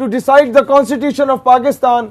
to decide the constitution of Pakistan?